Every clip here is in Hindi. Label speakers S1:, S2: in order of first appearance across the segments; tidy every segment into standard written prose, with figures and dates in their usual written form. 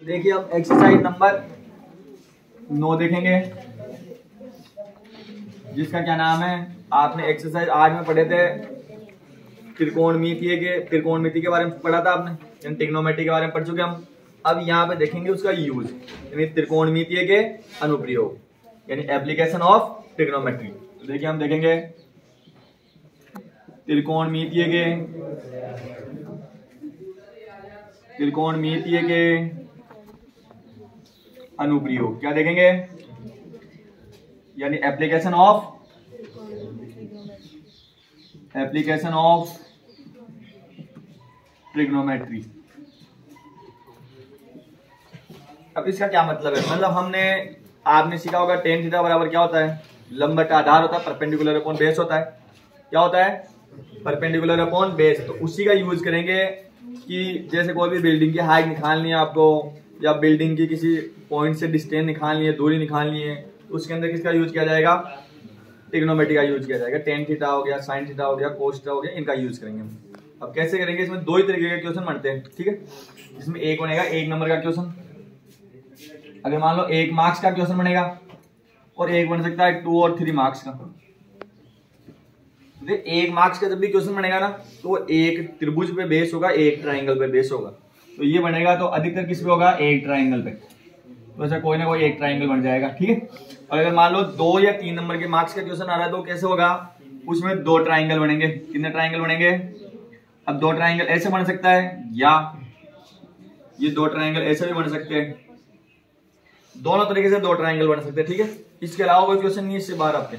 S1: देखिए अब एक्सरसाइज नंबर 9 देखेंगे, जिसका क्या नाम है, आपने एक्सरसाइज 8 में पढ़े थे त्रिकोणमितीय के बारे में पढ़ा था आपने, यानी ट्रिग्नोमेट्री के बारे में पढ़ चुके हम। अब यहाँ पे देखेंगे उसका यूज, यानी त्रिकोणमितीय के अनुप्रयोग, यानी एप्लीकेशन ऑफ ट्रिग्नोमेट्री। तो देखिए हम देखेंगे त्रिकोणमितीय के अनुप्रयोग क्या देखेंगे, यानी एप्लीकेशन ऑफ ट्रिग्नोमेट्री। अब इसका क्या मतलब है, मतलब आपने सीखा होगा टेन थीटा बराबर क्या होता है, लंब का आधार होता है, परपेंडिकुलर अपॉन बेस होता है। क्या होता है, परपेंडिकुलर अपॉन बेस। तो उसी का यूज करेंगे कि जैसे कोई भी बिल्डिंग की हाइट निकालनी है आपको, या बिल्डिंग की किसी पॉइंट से डिस्टेंस निकालनी है, दूरी निकालनी है, तो उसके अंदर किसका यूज किया जाएगा, ट्रिग्नोमेट्री का यूज किया जाएगा। टेन थीटा हो गया, साइन थीटा हो गया, कोस थीटा हो गया, इनका यूज करेंगे हम। अब कैसे करेंगे, इसमें दो ही तरीके के क्वेश्चन बनते हैं, ठीक है। इसमें एक बनेगा 1 नंबर का क्वेश्चन, अगर मान लो 1 मार्क्स का क्वेश्चन बनेगा, और एक बन सकता है 2 और 3 मार्क्स का। 1 मार्क्स का जब भी क्वेश्चन बनेगा ना, तो एक त्रिभुज पे बेस होगा, एक ट्राइंगल पे बेस होगा। तो ये बनेगा तो अधिकतर किस पे होगा, एक ट्राइंगल पे। तो ऐसा कोई ना कोई एक ट्राइंगल बन जाएगा, ठीक है। और अगर मान लो 2 या 3 नंबर के मार्क्स का क्वेश्चन आ रहा है, तो कैसे होगा, उसमें 2 ट्राइंगल बनेंगे। कितने ट्राइंगल बनेंगे, अब 2 ट्राइंगल ऐसे बन सकता है, या ये 2 ट्राइंगल ऐसे भी बन सकते हैं। दोनों तरीके से 2 ट्राइंगल बन सकते हैं, ठीक है। इसके अलावा कोई क्वेश्चन नहीं है इससे बाहर आपके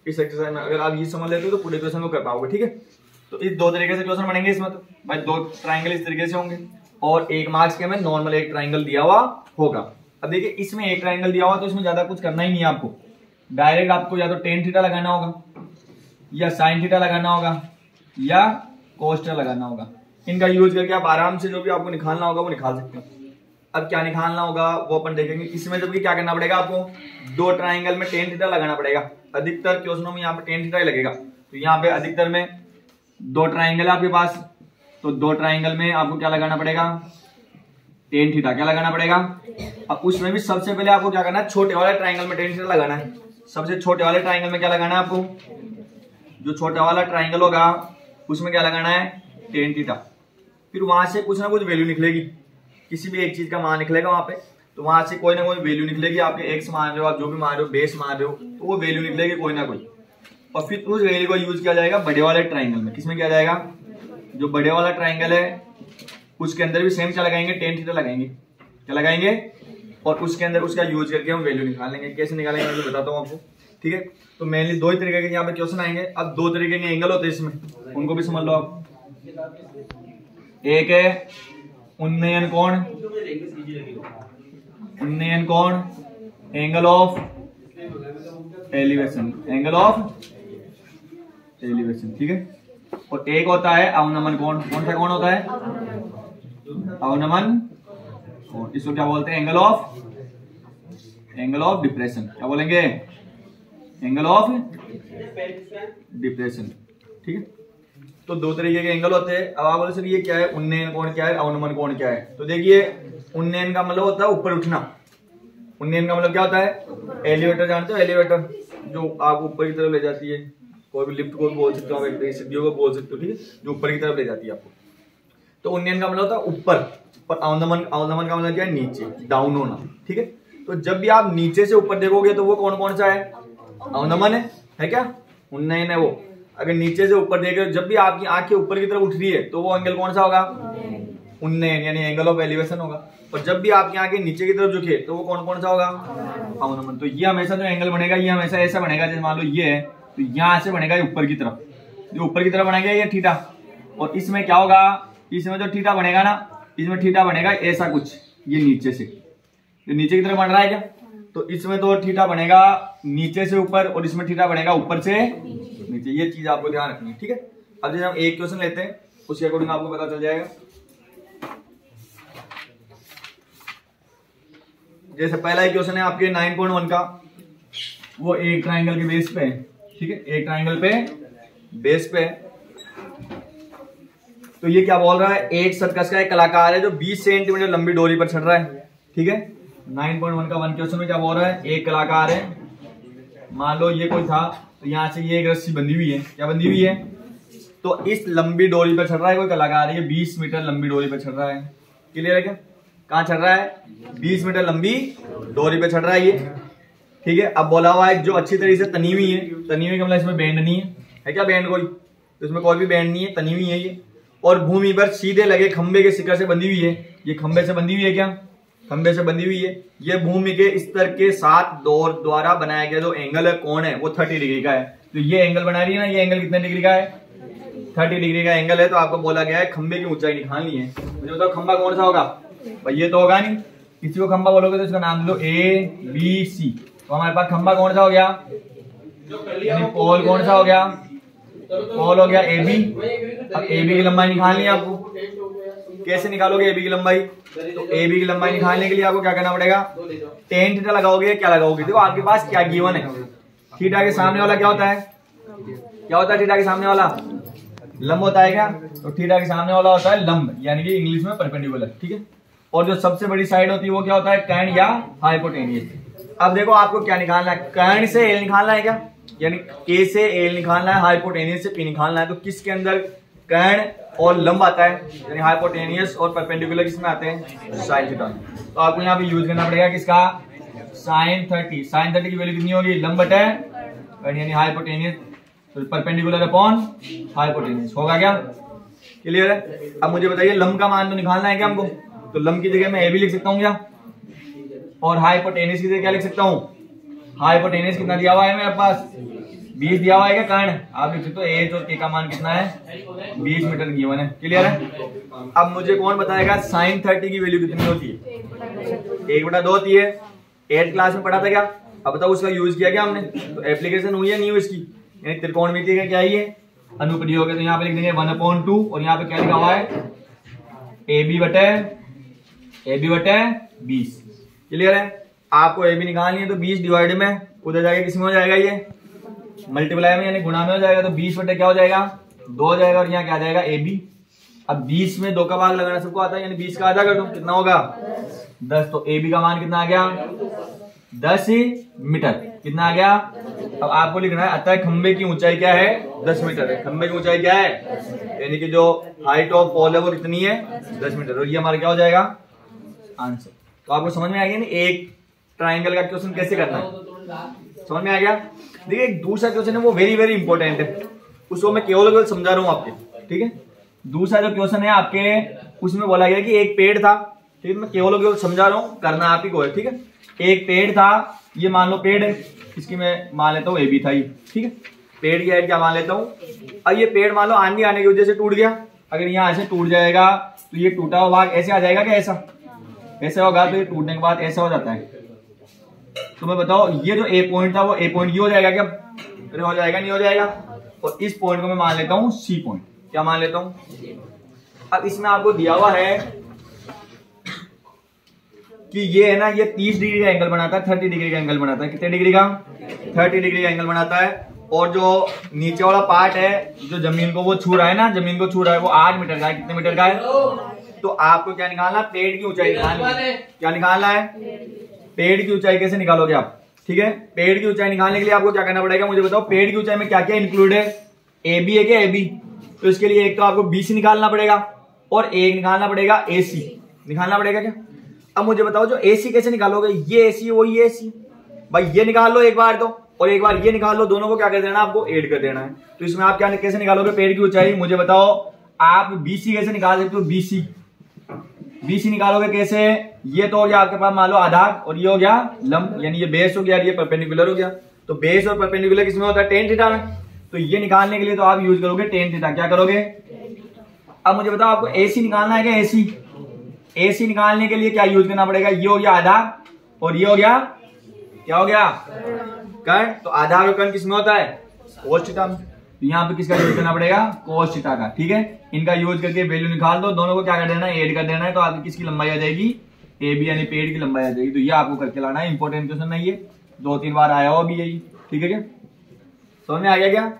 S1: इस एक्सरसाइज में। अगर आप ये समझ लेते हो तो पूरे क्वेश्चन को कर पाओगे, ठीक है। तो इस 2 तरीके से क्वेश्चन बनेंगे इसमें। तो भाई 2 ट्राइंगल इस तरीके से होंगे, और 1 मार्क्स के में नॉर्मल एक ट्राइंगल दिया हुआ होगा। अब देखिए इसमें एक ट्राइंगल दिया हुआ, तो इसमें ज्यादा कुछ करना ही नहीं है आपको। डायरेक्ट आपको या तो टेन थीटा लगाना होगा, या साइन थीटा लगाना होगा, या कोस थीटा लगाना होगा। इनका यूज करके आप आराम से जो भी आपको निकालना होगा वो निकाल सकते हैं। अब क्या निकालना होगा वो अपन देखेंगे। इसमें जब भी क्या करना पड़ेगा आपको, 2 ट्राइंगल में टेन थीटा लगाना पड़ेगा। अधिकतर क्वेश्चनों में यहाँ पे टेन थीटा ही लगेगा। तो यहाँ पे अधिकतर में 2 ट्राइंगल है आपके पास, तो 2 ट्राइंगल में आपको क्या लगाना पड़ेगा, टेन थीटा क्या लगाना पड़ेगा। अब उसमें भी सबसे पहले आपको क्या करना है, छोटे वाले ट्राइंगल में टेन थीटा लगाना है। सबसे छोटे वाले ट्राइंगल में क्या लगाना है आपको, जो छोटा वाला ट्राइंगल होगा उसमें क्या लगाना है, टेन थीटा। फिर वहां से कुछ ना कुछ वैल्यू निकलेगी, किसी भी एक चीज का मान निकलेगा वहां पे। तो वहां से कोई ना कोई वैल्यू निकलेगी, आपके एक्स मान रहे हो, आप जो भी मान रहे हो, बेस मान रहे हो, तो वो वैल्यू निकलेगी कोई ना कोई। और फिर उस वैल्यू को यूज किया जाएगा बड़े वाले ट्राइंगल में। किसमें किया जाएगा, जो बड़े वाला ट्राइंगल है उसके अंदर भी सेम क्या लगाएंगे, टेन थीटा लगाएंगे। क्या लगाएंगे, और उसके अंदर उसका यूज करके हम वैल्यू निकालेंगे। कैसे निकालेंगे मैं बताता हूँ आपको, ठीक है। तो मेनली 2 ही तरीके के यहाँ पे क्वेश्चन आएंगे। अब 2 तरीके के एंगल होते हैं इसमें, उनको भी समझ लो आप। एक है उन्नयन कोण, एंगल ऑफ एलिवेशन, ठीक है। और एक होता है अवनमन कोण। कौन सा कोण होता है, अवनमन कोण। इसको क्या बोलते हैं, एंगल ऑफ डिप्रेशन। क्या बोलेंगे, एंगल ऑफ डिप्रेशन, ठीक है। तो 2 तरीके के एंगल होते हैं। अब आप बोले सर ये क्या है, उन्नयन कोण क्या है, अवनमन कोण क्या है। तो देखिए उन्नयन का मतलब होता है ऊपर उठना। उन्नयन का मतलब क्या होता है, एलिवेटर जानते हो, एलिवेटर जो आप ऊपर की तरफ ले जाती है। कोई भी लिफ्ट को बोल सकते हो, सीढ़ियों को बोल सकते हो, ठीक है, जो ऊपर की तरफ ले जाती है आपको। तो उन्नयन का मतलब होता है ऊपर, और अवनमन का मतलब क्या है, नीचे, डाउन होना, ठीक है। तो जब भी आप नीचे से ऊपर देखोगे तो वो कौन सा है, अवनमन है क्या, उन्नयन है वो। अगर नीचे से ऊपर देख रहे हो, जब भी आपकी आंखें ऊपर की तरफ उठ रही है, तो वो एंगल कौन सा होगा, उन्नयन, यानी एंगल ऑफ एलिवेशन होगा। और जब भी आपकी आंखें नीचे की तरफ झुके, तो वो कौन सा होगा, अवनमन। तो ये हमेशा जो एंगल बनेगा, ये हमेशा ऐसा बनेगा, जैसे मान लो ये है, तो यहां से बनेगा ऊपर की तरफ, जो ऊपर की तरफ बनेगा ये थीटा। और इसमें क्या होगा, इसमें जो थीटा बनेगा ना, इसमें थीटा बनेगा ऐसा कुछ, ये नीचे से, ये नीचे की तरफ बन रहा है क्या। तो इसमें तो थीटा बनेगा नीचे से ऊपर, और इसमें थीटा बनेगा ऊपर से नीचे। ये चीज आपको ध्यान रखनी है, ठीक है। अब जैसे हम एक क्वेश्चन लेते हैं, उसके अकॉर्डिंग आपको पता चल जाएगा। जैसे पहला एक क्वेश्चन है आपके 9.1 का, वो एक ट्राइंगल के बेस पे है, ठीक है, एक ट्राइंगल पे बेस पे। तो ये क्या बोल रहा है, एक सर्कस का एक कलाकार है जो 20 सेंटीमीटर लंबी डोरी पर चढ़ रहा है। ठीक है। 9.1 का 1 क्वेश्चन में क्या बोल रहा है, एक कलाकार है, मान लो ये कोई था, तो यहाँ से ये एक रस्सी बंधी हुई है, क्या बंधी हुई है, तो इस लंबी डोरी पर चढ़ रहा है कोई कलाकार, ये 20 मीटर लंबी डोरी पर चढ़ रहा है। क्लियर है क्या, कहाँ चढ़ रहा है, 20 मीटर लंबी डोरी पर चढ़ रहा है ये, ठीक है। अब बोला हुआ है जो अच्छी तरीके से तनी हुई है, तनी हुई मतलब इसमें बैंड नहीं है क्या बैंड कोई, तो इसमें कोई भी बैंड नहीं है, तनी हुई है ये, और भूमि पर सीधे लगे खंबे के शिखर से बंधी हुई है, ये खंबे से बंधी हुई है, क्या खंबे से बंधी हुई है। ये भूमि के स्तर के साथ दौर द्वारा बनाया गया जो एंगल है, कोण है, वो 30 डिग्री का है। तो ये एंगल बना रही है ना, ये एंगल कितने डिग्री का है, 30 डिग्री का एंगल है। तो आपको बोला गया है खंबे की ऊंचाई निकालनी है। मुझे बताओ खंबा कौन सा होगा भाई, ये तो होगा नहीं, किसी को खंबा बोलोगे तो इसका नाम लो ABC। तो हमारे पास खंबा कौन सा हो गया, यानी पोल कौन सा हो गया, पोल हो गया AB। अब AB की लंबाई निकालनी है आपको, कैसे निकालोगे AB की लंबाई, तो AB की लंबाई निकालने के लिए आपको क्या करना पड़ेगा, tan थीटा लगाओगे, क्या लगाओगे, देखो आपके पास क्या गिवन है, थीटा के सामने वाला क्या होता है, क्या होता है थीटा के सामने वाला, लंब होता है क्या, तो थीटा के सामने वाला होता है लंब, यानी कि इंग्लिश में परपेंडिकुलर, ठीक है। और जो सबसे बड़ी साइड होती है वो क्या होता है, कर्ण या हाइपोटेनियस। अब देखो आपको क्या निकालना है, कर्ण से एल निकालना है क्या, यानी A से एल निकालना है, हाइपोटेनियस से P निकालना है। तो किसके अंदर कर्ण और लंब आता है, यानी हाइपोटेनियस और परपेंडिकुलर किसमें आते हैं, साइन थीटा। तो आपको यहाँ पे यूज करना पड़ेगा किसका, साइन 30। साइन 30 की वैल्यू कितनी होगी, लंब बटे यानी हाइपोटेनियस, तो परपेंडिकुलर अपॉन हाइपोटेनियस होगा क्या, क्लियर है। अब मुझे बताइए लंब का मान तो निकालना है क्या हमको, तो लंब की जगह मैं AB लिख सकता हूँ क्या, और हाइपोटेनियस की जगह क्या लिख सकता हूँ, हाइपोटेनियस कितना दिया हुआ है मेरे पास, 20 दिया हुआ है क्या कर्ण, आप लिख सकते हो H और K का मान कितना है, 20 मीटर गिवन है, क्लियर है। अब मुझे कौन बताएगा साइन 30 की वैल्यू कितनी होती है, 1/2 होती है, 8th क्लास में पढ़ा था क्या, अब बताओ उसका यूज किया क्या हमने, तो एप्लीकेशन हुई है नहीं हुई इसकी, यानी त्रिकोणमिति का क्या है ये अनुप्रयोग है। तो यहाँ पे लिख देंगे 1/2 और यहाँ पे क्या लिखा हुआ है AB बटे 20, क्लियर है। आपको AB निकालनी है तो 20 डिवाइड में उधर जाके किसमें हो जाएगा, ये मल्टीप्लाई में यानी गुणा में हो जाएगा, तो 20 बटे क्या हो जाएगा 2 हो जाएगा, और यहाँ क्या आ जाएगा AB। अब 20 में 2 का भाग लगाना सबको आता है, यानी 20 का आधा कर दो, कितना होगा 10। तो AB का मान कितना आ गया 10 मीटर, कितना आ गया। अब आपको लिखना है अतः खंबे की ऊंचाई क्या है 10 मीटर है, खंबे की ऊंचाई क्या है, यानी कि जो हाइट ऑफ पोल है वो कितनी है 10 मीटर, और ये हमारा क्या हो जाएगा आंसर। तो आपको समझ में आ गया ना एक ट्राइंगल का क्वेश्चन कैसे करना है, समझ में आ गया। देखिए एक दूसरा क्वेश्चन है वो वेरी वेरी इंपॉर्टेंट है, उसको मैं केवल समझा रहा हूँ आपके, ठीक है। दूसरा जो क्वेश्चन है आपके उसमें बोला गया कि एक पेड़ था, ठीक है, मैं केवल समझा रहा हूँ, करना आप ही को है, ठीक है। एक पेड़ था, ये मान लो पेड़ है, इसकी मैं मान लेता हूँ AB था ये, ठीक है। पेड़ की हाइट क्या मान लेता हूँ, अब ये पेड़ मान लो आंधी आने की वजह से टूट गया, अगर यहाँ ऐसे टूट जाएगा तो ये टूटा हुआ भाग ऐसे आ जाएगा क्या, ऐसा होगा, तो ये टूटने के बाद ऐसा हो जाता है। तो मैं बताओ ये जो A पॉइंट था वो A पॉइंट ये हो जाएगा क्या, अरे हो जाएगा नहीं हो जाएगा। और इस पॉइंट को मैं मान लेता हूँ C पॉइंट, क्या मान लेता हूँ। अब इसमें आपको दिया हुआ है कि ये है ना, ये 30 डिग्री का एंगल बनाता है, 30 डिग्री का एंगल बनाता है, कितने डिग्री का 30 डिग्री का एंगल बनाता है। और जो नीचे वाला पार्ट है जो जमीन को वो छू रहा है ना, जमीन को छू रहा है वो 8 मीटर का है, कितने मीटर का है। तो आपको क्या निकालना है, पेड़ की ऊंचाई निकालनी है। क्या निकालना है, पेड़ की ऊंचाई कैसे निकालोगे आप, ठीक है। पेड़ की ऊंचाई निकालने के लिए आपको क्या करना पड़ेगा, मुझे बताओ पेड़ की ऊंचाई में क्या क्या इंक्लूड है, AB है क्या AB। तो इसके लिए एक तो आपको BC निकालना पड़ेगा और एक निकालना पड़ेगा AC, निकालना पड़ेगा क्या। अब मुझे बताओ जो AC कैसे निकालोगे, ये AC वही AC, भाई ये निकाल लो एक बार तो, और एक बार ये निकाल लो, दोनों को क्या कर देना आपको ऐड कर देना है। तो इसमें आप क्या कैसे निकालोगे पेड़ की ऊंचाई, मुझे बताओ आप BC कैसे निकाल सकते हो, BC निकालोगे कैसे, ये तो हो गया आपके पास मान लो आधार और ये हो गया लंब, यानी ये बेस हो गया ये परपेंडिकुलर हो गया। तो बेस और परपेंडिकुलर किसमें होता है, tan थीटा में। तो ये निकालने के लिए तो आप यूज करोगे tan थीटा, क्या करोगे। अब मुझे बताओ आपको AC निकालना है क्या, AC निकालने के लिए क्या यूज करना पड़ेगा, ये हो गया आधार और ये हो गया क्या हो गया कर्ण। तो आधार और कर्ण किसमें होता है cos थीटा में। तो यहाँ पे किसका यूज करना पड़ेगा cos थीटा का, ठीक है। इनका यूज करके वैल्यू निकाल दो, दोनों को क्या कर देना है ऐड कर देना है। तो आपकी किसकी लंबाई आ जाएगी AB यानी पेड़ की लंबाई आ जाएगी। तो ये आपको करके लाना है, इंपॉर्टेंट क्वेश्चन है ये, 2-3 बार आया हो अभी यही, ठीक है क्या, समझ में आ गया क्या।